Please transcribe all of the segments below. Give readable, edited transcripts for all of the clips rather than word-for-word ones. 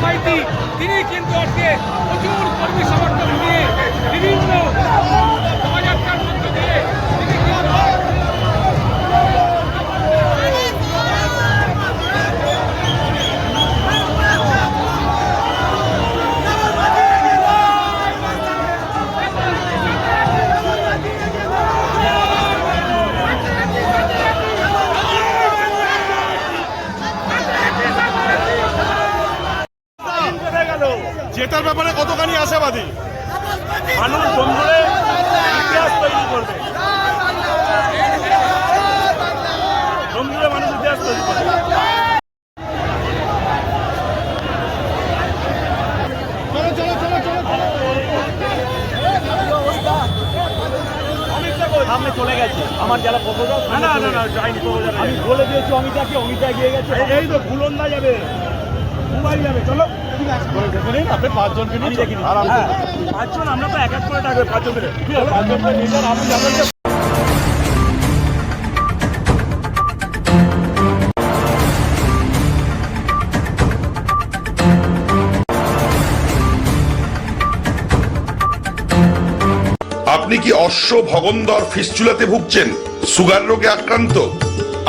মাইতি তিনি কিন্তু আজকে প্রচুর কর্মী সমর্থন নিয়ে বিভিন্ন শোভাযাত্রার মধ্য দিয়ে তিনি জেতার ব্যাপারে কতখানি আশাবাদী? মানুষ বন্ধুরে ইতিহাস তৈরি করবে, বন্ধুরে মানুষ ইতিহাস তৈরি করবে। সামনে চলে গেছে আমার যারা প্রপোজাল। না না না যাইনি, আমি বলে দিয়েছি অমিতাকে, অমিতা গিয়ে গেছে। এই তো ভুলন্দা যাবে, মোবাইল যাবে। চলো আপনি পাঁচজনকে নিয়ে দেখি পাঁচজন, আমরা তো এক এক করে ডাকবে পাঁচজনকে। পাঁচজনকে নিয়ে যান, আপনি যাবেন। আপনি কি অশ্ব ভগন্দর ফিস্চুলাতে ভুগছেন? সুগার রোগে আক্রান্ত?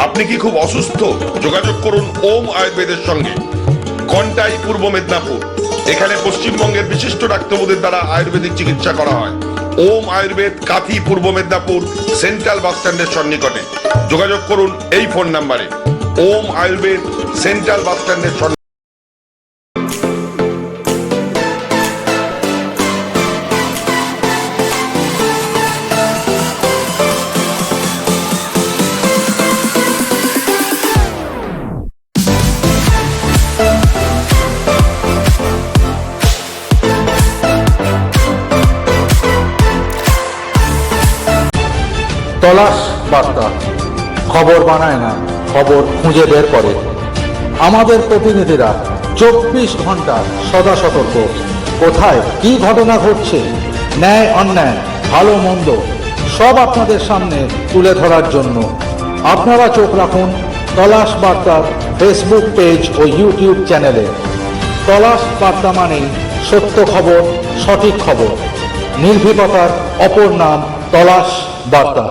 আপনি কি খুব অসুস্থ? যোগাযোগ করুন ওম আয়ুর্বেদের সঙ্গে। কন্টাই, পূর্ব মেদিনীপুর। এখানে পশ্চিমবঙ্গের বিশিষ্ট ডাক্তারদের দ্বারা আয়ুর্বেদিক চিকিৎসা করা হয়। ওম আয়ুর্বেদ, কাথি, পূর্ব মেদিনীপুর, সেন্ট্রাল বাস স্ট্যান্ডের সন্নিকটে। যোগাযোগ করুন এই ফোন নাম্বারে। ওম আয়ুর্বেদ, সেন্ট্রাল বাস স্ট্যান্ডের সন্নিকটে। তলাশ বার্তা খবর বানায় না, খবর খুঁজে বের করে। আমাদের প্রতিনিধিরা 24 ঘন্টা সদা সতর্ক। কোথায় কি ঘটনা ঘটছে, ন্যায় অন্যায়, ভালো মন্দ সব আপনাদের সামনে তুলে ধরার জন্য আপনারা চোখ রাখুন তলাশ বার্তার ফেসবুক পেজ ও ইউটিউব চ্যানেলে। তলাশ বার্তা মানেই সত্য খবর, সঠিক খবর। নির্ভীকতার অপর নাম তলাশ বার্তা।